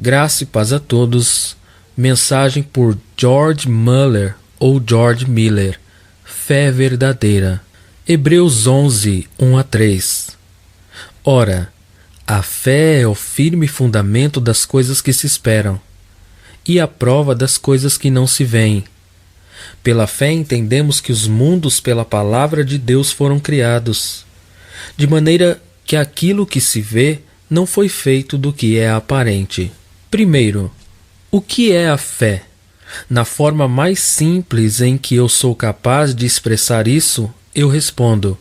Graça e paz a todos. Mensagem por George Muller ou George Miller. Fé verdadeira. Hebreus 11, 1-3. Ora, a fé é o firme fundamento das coisas que se esperam e a prova das coisas que não se veem. Pela fé entendemos que os mundos pela palavra de Deus foram criados, de maneira que aquilo que se vê não foi feito do que é aparente. Primeiro, o que é a fé? Na forma mais simples em que eu sou capaz de expressar isso, eu respondo: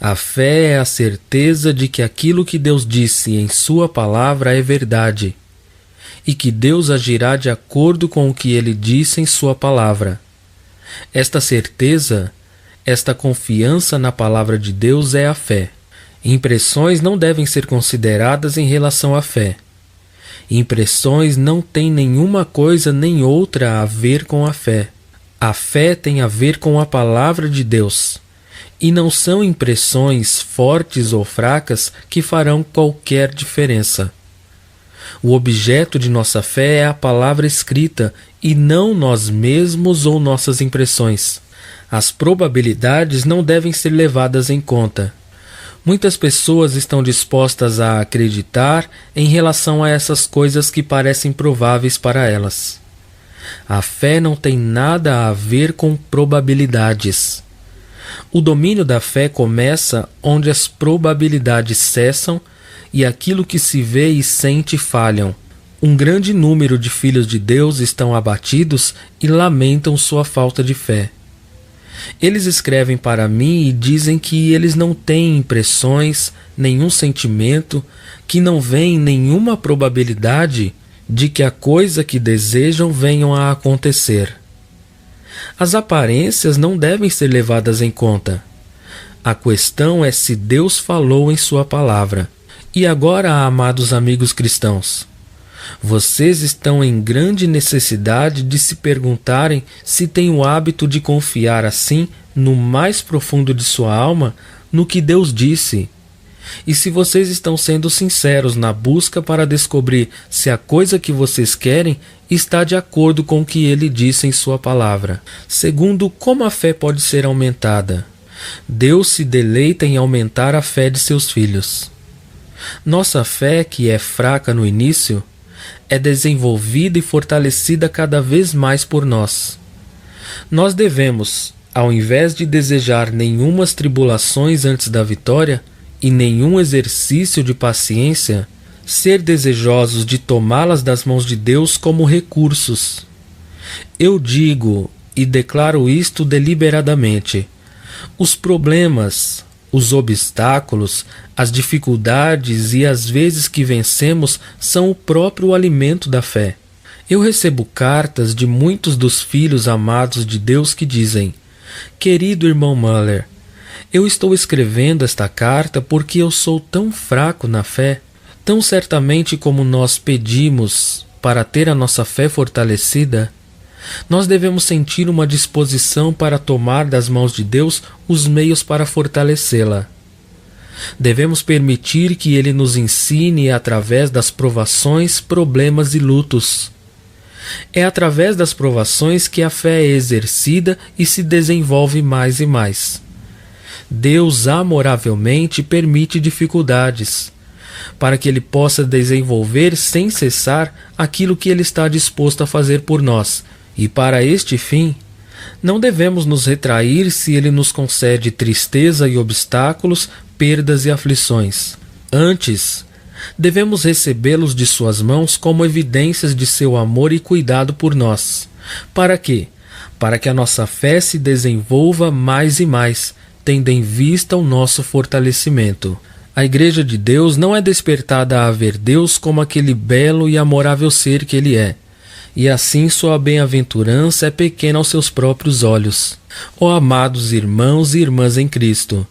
a fé é a certeza de que aquilo que Deus disse em Sua palavra é verdade, e que Deus agirá de acordo com o que Ele disse em Sua palavra. Esta certeza, esta confiança na palavra de Deus é a fé. Impressões não devem ser consideradas em relação à fé. Impressões não têm nenhuma coisa nem outra a ver com a fé. A fé tem a ver com a palavra de Deus. E não são impressões fortes ou fracas que farão qualquer diferença. O objeto de nossa fé é a palavra escrita e não nós mesmos ou nossas impressões. As probabilidades não devem ser levadas em conta. Muitas pessoas estão dispostas a acreditar em relação a essas coisas que parecem prováveis para elas. A fé não tem nada a ver com probabilidades. O domínio da fé começa onde as probabilidades cessam e aquilo que se vê e sente falham. Um grande número de filhos de Deus estão abatidos e lamentam sua falta de fé. Eles escrevem para mim e dizem que eles não têm impressões, nenhum sentimento, que não veem nenhuma probabilidade de que a coisa que desejam venha a acontecer. As aparências não devem ser levadas em conta. A questão é se Deus falou em Sua palavra. E agora, amados amigos cristãos, vocês estão em grande necessidade de se perguntarem se têm o hábito de confiar assim, no mais profundo de sua alma, no que Deus disse. E se vocês estão sendo sinceros na busca para descobrir se a coisa que vocês querem está de acordo com o que Ele disse em Sua palavra. Segundo, como a fé pode ser aumentada? Deus se deleita em aumentar a fé de seus filhos. Nossa fé, que é fraca no início, é desenvolvida e fortalecida cada vez mais por nós. Nós devemos, ao invés de desejar nenhumas tribulações antes da vitória e nenhum exercício de paciência, ser desejosos de tomá-las das mãos de Deus como recursos. Eu digo e declaro isto deliberadamente: os problemas, os obstáculos, as dificuldades e as vezes que vencemos são o próprio alimento da fé. Eu recebo cartas de muitos dos filhos amados de Deus que dizem: querido irmão Muller, eu estou escrevendo esta carta porque eu sou tão fraco na fé. Tão certamente como nós pedimos para ter a nossa fé fortalecida, nós devemos sentir uma disposição para tomar das mãos de Deus os meios para fortalecê-la. Devemos permitir que Ele nos ensine através das provações, problemas e lutos. É através das provações que a fé é exercida e se desenvolve mais e mais. Deus amoravelmente permite dificuldades, para que Ele possa desenvolver sem cessar aquilo que Ele está disposto a fazer por nós. E para este fim, não devemos nos retrair se Ele nos concede tristeza e obstáculos, perdas e aflições. Antes, devemos recebê-los de Suas mãos como evidências de Seu amor e cuidado por nós. Para quê? Para que a nossa fé se desenvolva mais e mais, tendo em vista o nosso fortalecimento. A Igreja de Deus não é despertada a ver Deus como aquele belo e amorável ser que Ele é, e assim sua bem-aventurança é pequena aos seus próprios olhos. Ó amados irmãos e irmãs em Cristo,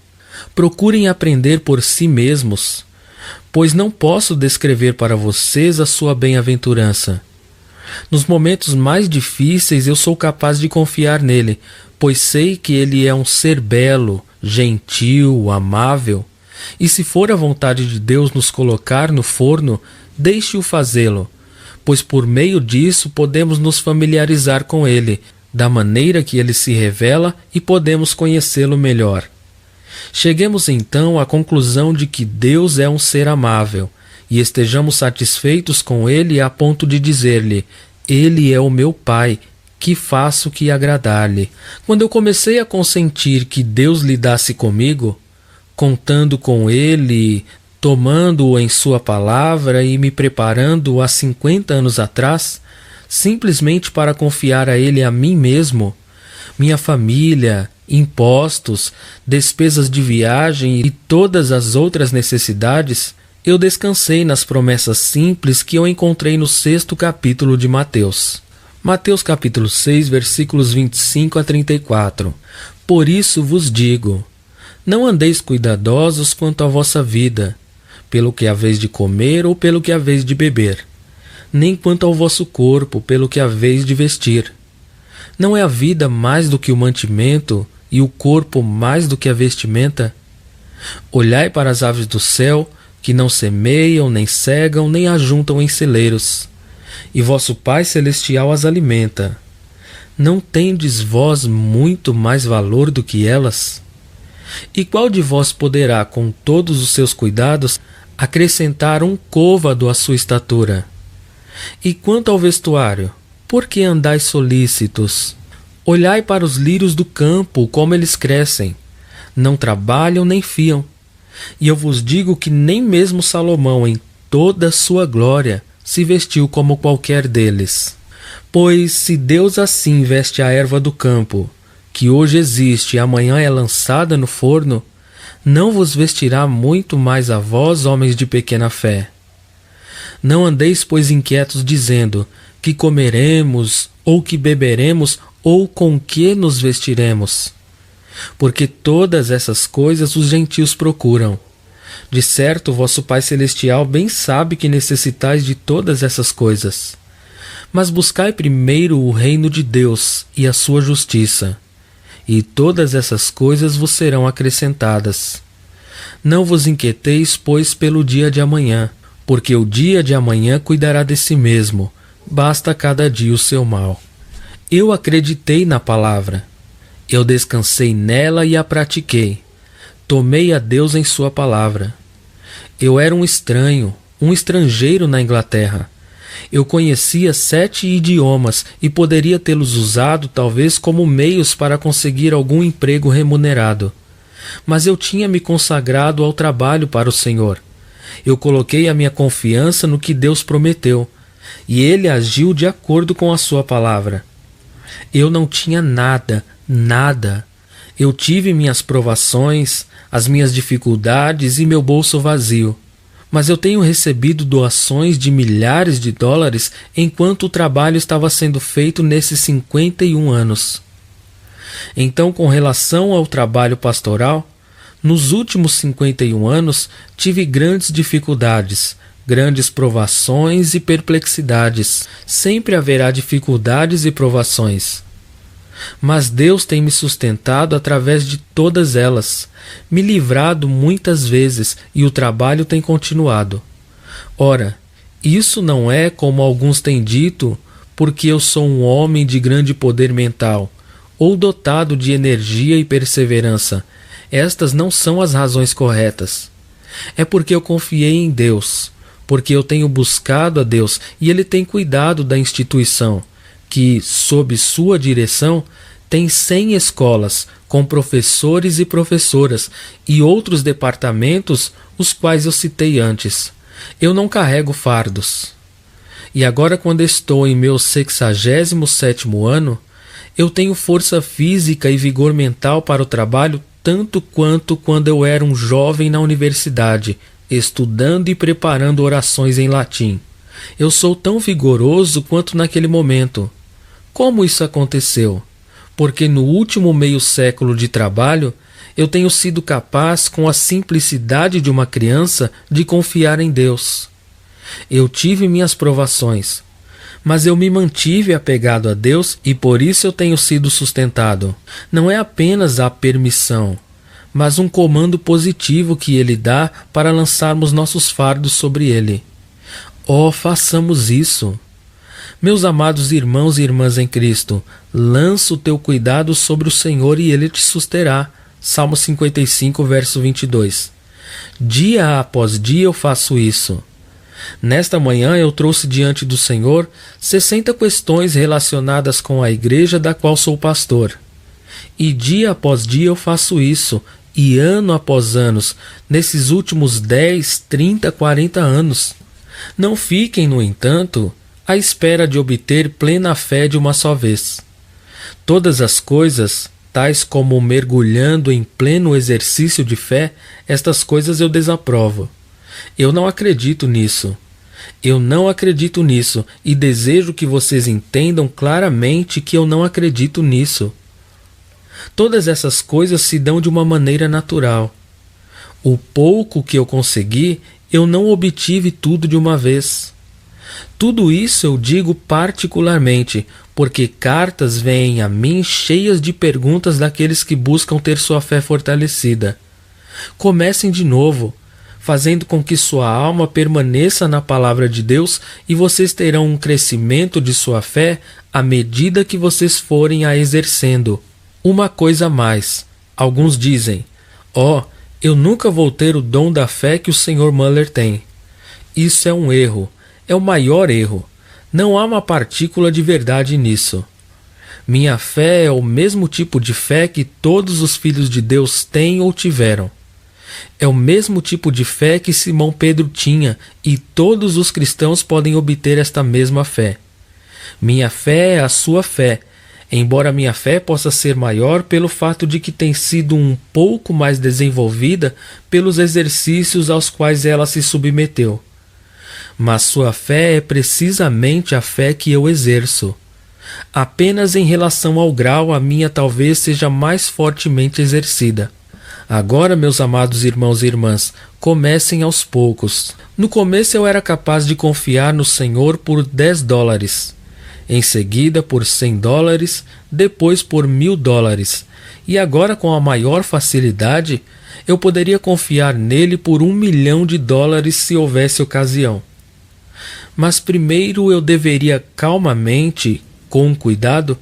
procurem aprender por si mesmos, pois não posso descrever para vocês a sua bem-aventurança. Nos momentos mais difíceis eu sou capaz de confiar nele, pois sei que ele é um ser belo, gentil, amável. E se for a vontade de Deus nos colocar no forno, deixe-o fazê-lo, pois por meio disso podemos nos familiarizar com ele, da maneira que ele se revela, e podemos conhecê-lo melhor. Cheguemos então à conclusão de que Deus é um ser amável, e estejamos satisfeitos com ele a ponto de dizer-lhe: Ele é o meu Pai, que faço que agradar-lhe. Quando eu comecei a consentir que Deus lidasse comigo, contando com ele, tomando-o em sua palavra e me preparando há 50 anos atrás, simplesmente para confiar a ele a mim mesmo, minha família, impostos, despesas de viagem e todas as outras necessidades, eu descansei nas promessas simples que eu encontrei no 6º capítulo de Mateus. Mateus capítulo 6, versículos 25 a 34. Por isso vos digo, não andeis cuidadosos quanto à vossa vida, pelo que haveis de comer ou pelo que haveis de beber, nem quanto ao vosso corpo, pelo que haveis de vestir. Não é a vida mais do que o mantimento, e o corpo mais do que a vestimenta? Olhai para as aves do céu, que não semeiam, nem cegam, nem ajuntam em celeiros, e vosso Pai Celestial as alimenta. Não tendes vós muito mais valor do que elas? E qual de vós poderá, com todos os seus cuidados, acrescentar um côvado à sua estatura? E quanto ao vestuário, por que andais solícitos? Olhai para os lírios do campo, como eles crescem. Não trabalham nem fiam. E eu vos digo que nem mesmo Salomão, em toda a sua glória, se vestiu como qualquer deles. Pois se Deus assim veste a erva do campo, que hoje existe e amanhã é lançada no forno, não vos vestirá muito mais a vós, homens de pequena fé. Não andeis, pois, inquietos, dizendo: que comeremos, ou que beberemos, ou com que nos vestiremos? Porque todas essas coisas os gentios procuram. De certo, vosso Pai Celestial bem sabe que necessitais de todas essas coisas. Mas buscai primeiro o reino de Deus e a sua justiça, e todas essas coisas vos serão acrescentadas. Não vos inquieteis, pois, pelo dia de amanhã, porque o dia de amanhã cuidará de si mesmo, basta cada dia o seu mal. Eu acreditei na palavra, eu descansei nela e a pratiquei, tomei a Deus em sua palavra. Eu era um estranho, um estrangeiro na Inglaterra. Eu conhecia 7 idiomas e poderia tê-los usado talvez como meios para conseguir algum emprego remunerado. Mas eu tinha me consagrado ao trabalho para o Senhor. Eu coloquei a minha confiança no que Deus prometeu, e Ele agiu de acordo com a sua palavra. Eu não tinha nada. Eu tive minhas provações, as minhas dificuldades e meu bolso vazio. Mas eu tenho recebido doações de milhares de dólares enquanto o trabalho estava sendo feito nesses 51 anos. Então, com relação ao trabalho pastoral, nos últimos 51 anos tive grandes dificuldades, grandes provações e perplexidades. Sempre haverá dificuldades e provações. Mas Deus tem me sustentado através de todas elas, me livrado muitas vezes, e o trabalho tem continuado. Ora, isso não é, como alguns têm dito, porque eu sou um homem de grande poder mental, ou dotado de energia e perseverança. Estas não são as razões corretas. É porque eu confiei em Deus, porque eu tenho buscado a Deus e Ele tem cuidado da instituição, que, sob sua direção, tem 100 escolas, com professores e professoras, e outros departamentos, os quais eu citei antes. Eu não carrego fardos. E agora, quando estou em meu 67º ano, eu tenho força física e vigor mental para o trabalho tanto quanto quando eu era um jovem na universidade, estudando e preparando orações em latim. Eu sou tão vigoroso quanto naquele momento. Como isso aconteceu? Porque no último meio século de trabalho, eu tenho sido capaz, com a simplicidade de uma criança, de confiar em Deus. Eu tive minhas provações, mas eu me mantive apegado a Deus e por isso eu tenho sido sustentado. Não é apenas a permissão, mas um comando positivo que Ele dá para lançarmos nossos fardos sobre Ele. Oh, façamos isso! Meus amados irmãos e irmãs em Cristo, lança o teu cuidado sobre o Senhor e Ele te susterá. Salmo 55, verso 22. Dia após dia eu faço isso. Nesta manhã eu trouxe diante do Senhor 60 questões relacionadas com a igreja da qual sou pastor. E dia após dia eu faço isso, e ano após ano, nesses últimos 10, 30, 40 anos. Não fiquem, no entanto, à espera de obter plena fé de uma só vez. Todas as coisas, tais como mergulhando em pleno exercício de fé, estas coisas eu desaprovo. Eu não acredito nisso. Eu não acredito nisso e desejo que vocês entendam claramente que eu não acredito nisso. Todas essas coisas se dão de uma maneira natural. O pouco que eu consegui, eu não obtive tudo de uma vez. Tudo isso eu digo particularmente, porque cartas vêm a mim cheias de perguntas daqueles que buscam ter sua fé fortalecida. Comecem de novo, fazendo com que sua alma permaneça na palavra de Deus e vocês terão um crescimento de sua fé à medida que vocês forem a exercendo. Uma coisa a mais. Alguns dizem, eu nunca vou ter o dom da fé que o Sr. Muller tem. Isso é um erro. É o maior erro. Não há uma partícula de verdade nisso. Minha fé é o mesmo tipo de fé que todos os filhos de Deus têm ou tiveram. É o mesmo tipo de fé que Simão Pedro tinha, e todos os cristãos podem obter esta mesma fé. Minha fé é a sua fé, embora minha fé possa ser maior pelo fato de que tem sido um pouco mais desenvolvida pelos exercícios aos quais ela se submeteu. Mas sua fé é precisamente a fé que eu exerço. Apenas em relação ao grau, a minha talvez seja mais fortemente exercida. Agora, meus amados irmãos e irmãs, comecem aos poucos. No começo eu era capaz de confiar no Senhor por $10. Em seguida por $100, depois por $1.000, e agora com a maior facilidade, eu poderia confiar nele por $1 milhão se houvesse ocasião. Mas primeiro eu deveria calmamente, com cuidado,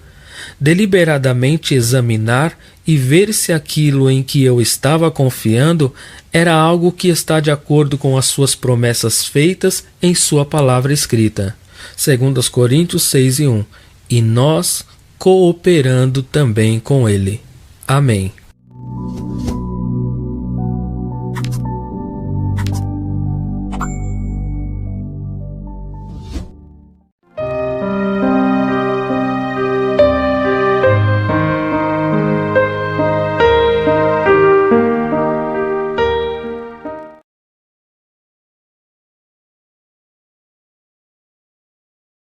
deliberadamente examinar e ver se aquilo em que eu estava confiando era algo que está de acordo com as suas promessas feitas em sua palavra escrita. 2 Coríntios 6:1. E nós cooperando também com ele. Amém.